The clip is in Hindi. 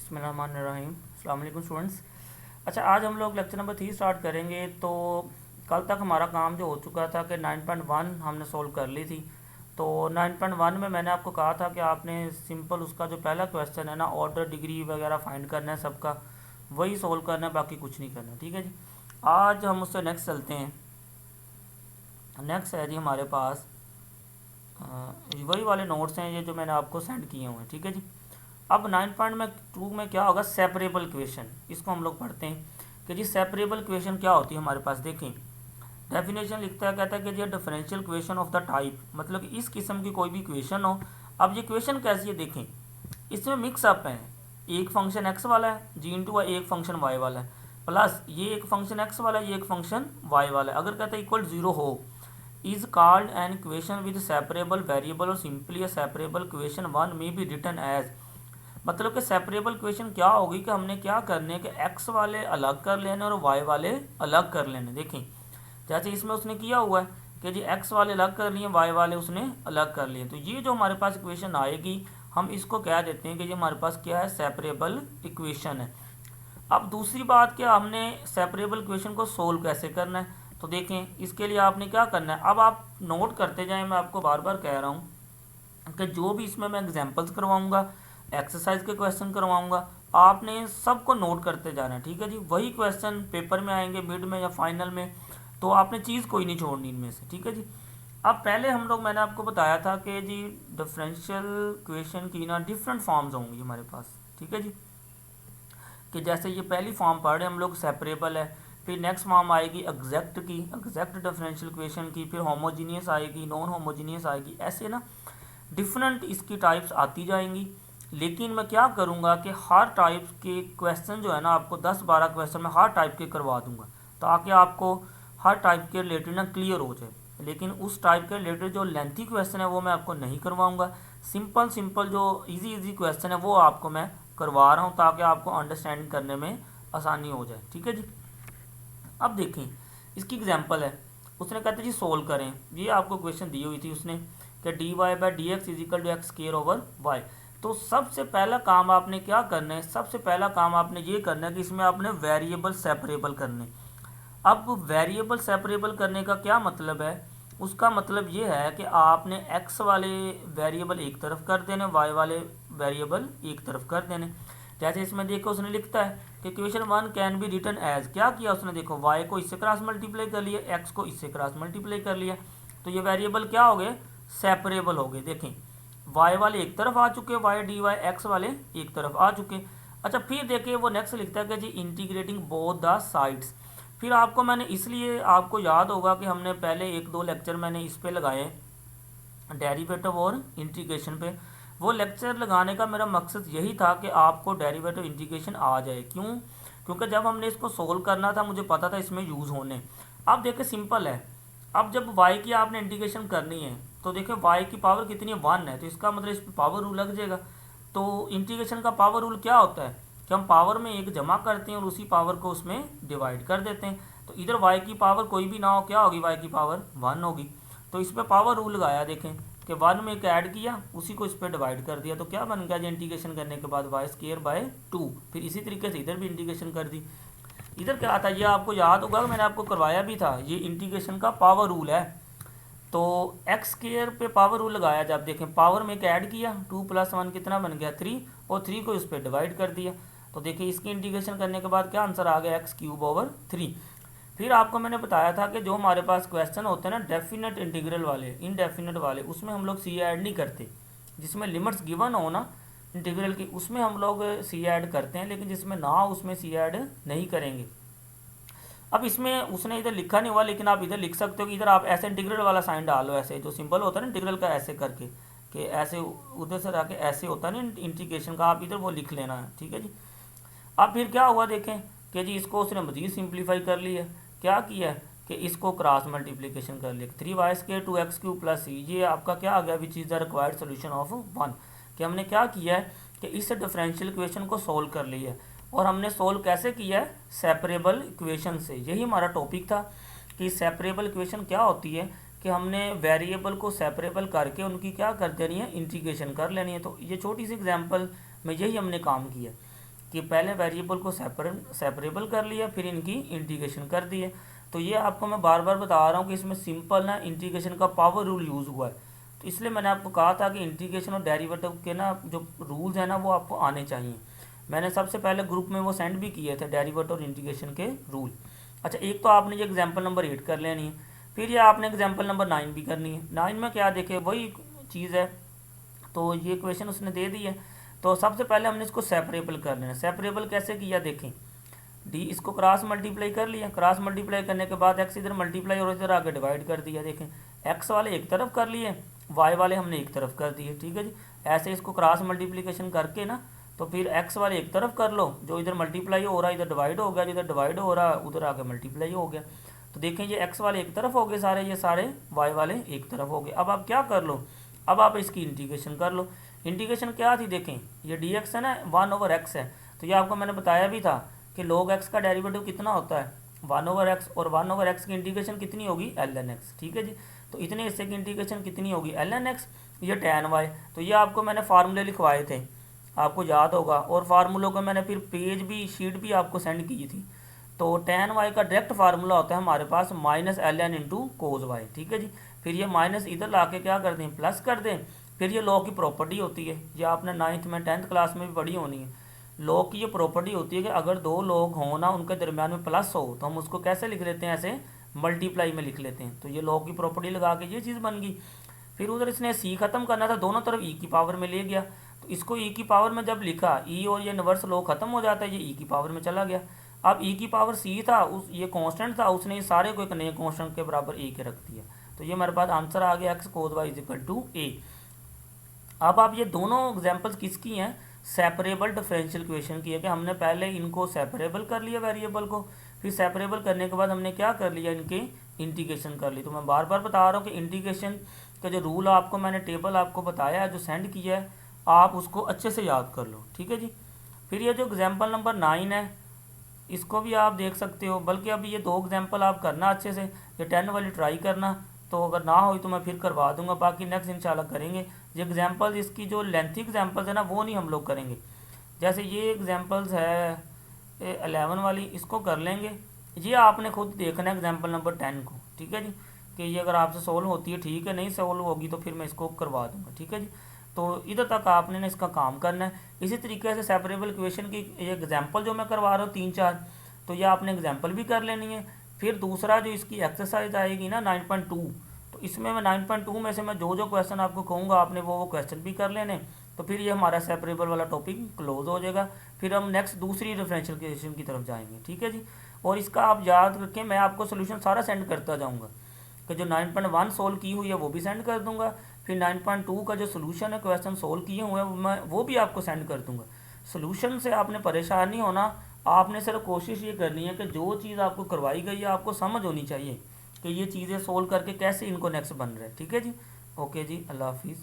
बिस्मिल्लाहिर्रहमानिर्रहीम। अस्सलाम वालेकुम स्टूडेंट्स। अच्छा, आज हम लोग लेक्चर नंबर 3 स्टार्ट करेंगे। तो कल तक हमारा काम जो हो चुका था कि 9.1 हमने सोल्व कर ली थी। तो 9.1 में मैंने आपको कहा था कि आपने सिंपल उसका जो पहला क्वेश्चन है ना, ऑर्डर डिग्री वगैरह फाइंड करना है सबका, वही सोल्व करना है, बाकी कुछ नहीं करना। ठीक है जी। आज हम उससे नेक्स्ट चलते हैं। नेक्स्ट है जी हमारे पास वही वाले नोट्स हैं ये जो मैंने आपको सेंड किए हुए हैं। ठीक है जी। अब 9.2 में क्या होगा, सेपरेबल इक्वेशन। इसको हम लोग पढ़ते हैं कि जी सेपरेबल इक्वेशन क्या होती है हमारे पास। देखें, डेफिनेशन लिखता है, कहता है कि जी differential equation of the type, मतलब कि इस किस्म की कोई भी इक्वेशन हो। अब ये इक्वेशन कैसी है देखें, इसमें मिक्सअप है। एक फंक्शन एक्स वाला है जी इंटू एक फंक्शन वाई वाला है, प्लस ये एक फंक्शन एक्स वाला है, ये एक फंक्शन वाई वाला है। अगर कहता है इक्वल जीरो हो, is called an equation with separable variable, और simply a separable equation one में बी रिटन एज। मतलब कि सेपरेबल इक्वेशन क्या होगी कि हमने क्या करने है कि एक्स वाले अलग कर लेने और वाई वाले अलग कर लेने। देखें, जैसे इसमें उसने किया हुआ है कि जी एक्स वाले अलग कर लिए, वाई वाले उसने अलग कर लिए। तो ये जो हमारे पास इक्वेशन आएगी, हम इसको कह देते हैं कि ये हमारे पास क्या है, सेपरेबल इक्वेशन है। अब दूसरी बात, क्या हमने सेपरेबल इक्वेशन को सोल्व कैसे करना है। तो देखें, इसके लिए आपने क्या करना है, अब आप नोट करते जाएं। मैं आपको बार बार कह रहा हूँ कि जो भी इसमें मैं एग्जांपल्स करवाऊंगा, एक्सरसाइज के क्वेश्चन करवाऊंगा, आपने सबको नोट करते जाना है। ठीक है जी। वही क्वेश्चन पेपर में आएंगे, मिड में या फाइनल में, तो आपने चीज़ कोई नहीं छोड़नी इनमें से। ठीक है जी। अब पहले हम लोग, मैंने आपको बताया था कि जी डिफरेंशियल इक्वेशन की ना डिफरेंट फॉर्म्स होंगी हमारे पास। ठीक है जी। कि जैसे ये पहली फॉर्म पढ़ रहे हम लोग, सेपरेबल है। फिर नेक्स्ट फॉर्म आएगी एग्जैक्ट की, एग्जैक्ट डिफरेंशियल इक्वेशन की। फिर होमोजीनियस आएगी, नॉन होमोजीनियस आएगी। ऐसे ना डिफरेंट इसकी टाइप्स आती जाएंगी। लेकिन मैं क्या करूँगा कि हर टाइप के क्वेश्चन जो है ना, आपको 10-12 क्वेश्चन मैं हर टाइप के करवा दूंगा, ताकि आपको हर टाइप के रिलेटेड ना क्लियर हो जाए। लेकिन उस टाइप के रिलेटेड जो लेंथी क्वेश्चन है वो मैं आपको नहीं करवाऊँगा। सिंपल सिंपल जो इजी क्वेश्चन है वो आपको मैं करवा रहा हूँ, ताकि आपको अंडरस्टैंडिंग करने में आसानी हो जाए। ठीक है जी। अब देखें, इसकी एग्जांपल है, उसने कहते जी सोल्व करें। ये आपको क्वेश्चन दी हुई थी उसने कि D Y by D X is equal to X square over Y. तो सबसे पहला काम आपने क्या करना है, सबसे पहला काम आपने ये करना है कि इसमें आपने वेरिएबल सेपरेबल करने। अब वेरिएबल सेपरेबल करने का क्या मतलब है, उसका मतलब ये है कि आपने एक्स वाले वेरिएबल एक तरफ कर देने, वाई वाले वेरिएबल एक तरफ कर देने। जैसे इसमें देखो, उसने लिखता है कि equation one can be written as, क्या किया उसने, देखो वाई को इससे क्रॉस मल्टीप्लाई कर लिया, एक्स को इससे क्रॉस मल्टीप्लाई कर लिया। तो ये वेरिएबल क्या हो गए, सेपरेबल हो गए। देखें, वाई वाले एक तरफ आ चुके, वाई डी वाई एक्स वाले एक तरफ आ चुके। अच्छा, फिर देखिए वो नेक्स्ट लिखता है कि जी इंटीग्रेटिंग बोथ द साइड्स। फिर आपको मैंने, इसलिए आपको याद होगा कि हमने पहले 1-2 लेक्चर मैंने इस पे लगाए, डेरिवेटिव और इंटीग्रेशन पे। वो लेक्चर लगाने का मेरा मकसद यही था कि आपको डेरिवेटिव इंटीग्रेशन आ जाए। क्यों? क्योंकि जब हमने इसको सोल्व करना था, मुझे पता था इसमें यूज़ होने। अब देखिए सिंपल है, अब जब y की आपने इंटीग्रेशन करनी है, तो देखिए y की पावर कितनी है, 1 है। तो इसका मतलब इस पर पावर रूल लग जाएगा। तो इंटीग्रेशन का पावर रूल क्या होता है कि हम पावर में एक जमा करते हैं और उसी पावर को उसमें डिवाइड कर देते हैं। तो इधर y की पावर कोई भी ना हो, क्या होगी, y की पावर 1 होगी। तो इस पर पावर रूल लगाया, देखें कि 1 में एक ऐड किया, उसी को इस पर डिवाइड कर दिया। तो क्या बन गया जी, इंटीग्रेशन करने के बाद वाई स्क्वायर बाय 2। फिर इसी तरीके से इधर भी इंटीग्रेशन कर दी। इधर क्या था, ये आपको याद होगा, मैंने आपको करवाया भी था, ये इंटीग्रेशन का पावर रूल है। तो एक्स स्क्वायर पे पावर रूल लगाया, जब देखें पावर में एक ऐड किया, 2 + 1 कितना बन गया, 3, और 3 को इस पर डिवाइड कर दिया। तो देखिए इसकी इंटीग्रेशन करने के बाद क्या आंसर आ गया, x³/3। फिर आपको मैंने बताया था कि जो हमारे पास क्वेश्चन होते हैं ना, डेफिनेट इंटीग्रल वाले, इनडेफिनेट वाले, उसमें हम लोग सी ऐड नहीं करते। जिसमें लिमिट्स गिवन हो ना इंटीग्रल की, उसमें हम लोग सी ऐड करते हैं, लेकिन जिसमें ना हो उसमें सी ऐड नहीं करेंगे। अब इसमें उसने इधर लिखा नहीं हुआ, लेकिन आप इधर लिख सकते हो कि इधर आप ऐसे इंटीग्रल वाला साइन डालो, ऐसे जो सिंबल होता है ना इंटीग्रल का, ऐसे करके, कि ऐसे उधर से आके ऐसे होता है ना इंटीग्रेशन का, आप इधर वो लिख लेना है। ठीक है जी। अब फिर क्या हुआ, देखें कि जी इसको उसने मजीद सिंप्लीफाई कर लिया। क्या किया कि इसको क्रॉस मल्टीप्लिकेशन कर लिया, 3y² 2x³ + c। ये आपका क्या आ गया, which is the required solution of 1। कि हमने क्या किया है कि इस डिफरेंशियल इक्वेशन को सोल्व कर लिया है। और हमने सोल्व कैसे किया है, सेपरेबल इक्वेशन से। यही हमारा टॉपिक था कि सेपरेबल इक्वेशन क्या होती है, कि हमने वेरिएबल को सेपरेबल करके उनकी क्या कर देनी है, इंटीग्रेशन कर लेनी है। तो ये छोटी सी एग्जांपल में यही हमने काम किया। कि पहले वेरिएबल को सेपरेबल कर लिया, फिर इनकी इंटीग्रेशन कर दी है। तो ये आपको मैं बार बार बता रहा हूँ कि इसमें सिंपल ना इंटीग्रेशन का पावर रूल यूज़ हुआ है। तो इसलिए मैंने आपको कहा था कि इंटीग्रेशन और डेरिवेटिव के ना जो रूल्स हैं ना वो आपको आने चाहिए। मैंने सबसे पहले ग्रुप में वो सेंड भी किए थे, डेरिवेटिव और इंटीग्रेशन के रूल। अच्छा, एक तो आपने ये एग्जाम्पल नंबर 8 कर लेनी है, फिर ये आपने एग्जाम्पल नंबर 9 भी करनी है। 9 में क्या देखे, वही चीज़ है। तो ये इक्वेशन उसने दे दी है, तो सबसे पहले हमने इसको सेपरेबल कर लेना। सेपरेबल कैसे किया देखें, डी इसको क्रॉस मल्टीप्लाई कर लिया, क्रॉस मल्टीप्लाई करने के बाद एक्स इधर मल्टीप्लाई और इधर आगे डिवाइड कर दिया। देखें एक्स वाले एक तरफ कर लिए, वाई वाले हमने एक तरफ कर दिए। ठीक है जी, ऐसे इसको क्रॉस मल्टीप्लिकेशन करके ना, तो फिर एक्स वाले एक तरफ कर लो, जो इधर मल्टीप्लाई हो रहा है इधर डिवाइड हो गया, जिधर डिवाइड हो रहा है उधर आगे मल्टीप्लाई हो गया। तो देखें ये एक्स वाले एक तरफ हो गए सारे, ये सारे वाई वाले एक तरफ हो गए। अब आप क्या कर लो, अब आप इसकी इंटीग्रेशन कर लो। इंटीग्रेशन क्या थी देखें, ये डी एक्स है ना, 1/x है। तो ये आपको मैंने बताया भी था कि log x का डेरिवेटिव कितना होता है 1/x, और 1/x की इंटीग्रेशन कितनी होगी ln x। ठीक है जी, तो इतने हिस्से की इंटीग्रेशन कितनी होगी ln x, ये tan y। तो ये आपको मैंने फार्मूले लिखवाए थे, आपको याद होगा, और फार्मूलों को मैंने फिर पेज भी शीट भी आपको सेंड की थी। तो tan y का डायरेक्ट फार्मूला होता है हमारे पास -ln इंटू कोज वाई। ठीक है जी, फिर ये माइनस इधर ला के क्या कर दें, प्लस कर दें। फिर ये लॉ की प्रॉपर्टी होती है, ये आपने 9th में 10th क्लास में भी पढ़ी होनी है। लॉ की ये प्रॉपर्टी होती है कि अगर दो लोग हों ना, उनके दरमियान में प्लस हो, तो हम उसको कैसे लिख लेते हैं, ऐसे मल्टीप्लाई में लिख लेते हैं। तो ये लॉ की प्रॉपर्टी लगा के ये चीज़ बन गई। फिर उधर इसने सी ख़त्म करना था, दोनों तरफ ई की पावर में ले गया। तो इसको ई की पावर में जब लिखा, ई और ये इनवर्स लॉ ख़त्म हो जाता है, ये ई की पावर में चला गया। अब ई की पावर सी था, उस ये कांस्टेंट था, उसने सारे को एक नए कांस्टेंट के बराबर ए के रख दिया। तो ये हमारे पास आंसर आ गया X cos Y equal to A. अब आप ये दोनों एग्जांपल्स किसकी हैं, सेपरेबल डिफरेंशियल इक्वेशन की है, कि हमने पहले इनको सेपरेबल कर लिया वेरिएबल को, फिर सेपरेबल करने के बाद हमने क्या कर लिया, इनके इंटीग्रेशन कर ली। तो मैं बार बार बता रहा हूँ कि इंटीग्रेशन का जो रूल आपको मैंने टेबल आपको बताया है, जो सेंड किया है, आप उसको अच्छे से याद कर लो। ठीक है जी, फिर ये जो एग्जाम्पल नंबर 9 है, इसको भी आप देख सकते हो, बल्कि अभी ये 2 एग्जाम्पल आप करना अच्छे से, ये 10 वाली ट्राई करना, तो अगर ना हो तो मैं फिर करवा दूंगा, बाकी नेक्स्ट इंशाल्लाह करेंगे। ये एग्जाम्पल्स, इसकी जो लेंथी एग्जाम्पल्स है ना, वो नहीं हम लोग करेंगे। जैसे ये एग्जाम्पल्स है 11 वाली, इसको कर लेंगे। ये आपने खुद देखना है एग्जाम्पल नंबर 10 को। ठीक है जी, कि ये अगर आपसे सोल्व होती है ठीक है, नहीं सोल्व होगी तो फिर मैं इसको करवा दूंगा। ठीक है जी, तो इधर तक आपने ना इसका काम करना है। इसी तरीके से सेपरेबल इक्वेशन की ये एग्जाम्पल जो मैं करवा रहा हूँ 3-4, तो ये आपने एग्जाम्पल भी कर लेनी है। फिर दूसरा जो इसकी एक्सरसाइज आएगी ना 9.2, तो इसमें मैं 9.2 में से मैं जो जो क्वेश्चन आपको कहूँगा आपने वो क्वेश्चन भी कर लेने। तो फिर ये हमारा सेपरेबल वाला टॉपिक क्लोज हो जाएगा, फिर हम नेक्स्ट दूसरी डिफरेंशियल इक्वेशन की तरफ जाएंगे। ठीक है जी, और इसका आप याद रखें, मैं आपको सोल्यूशन सारा सेंड करता जाऊँगा, कि जो 9.1 सोल्व की हुई है वो भी सेंड कर दूंगा, फिर 9.2 का जो सोल्यूशन है, क्वेश्चन सोल्व किए हुए हैं, मैं वो भी आपको सेंड कर दूंगा। सोल्यूशन से आपने परेशान नहीं होना, आपने सिर्फ कोशिश ये करनी है कि जो चीज़ आपको करवाई गई है आपको समझ होनी चाहिए कि ये चीज़ें सोल्व करके कैसे इनको नेक्स्ट बन रहा है। ठीक है जी, ओके जी, अल्लाह हाफिज़।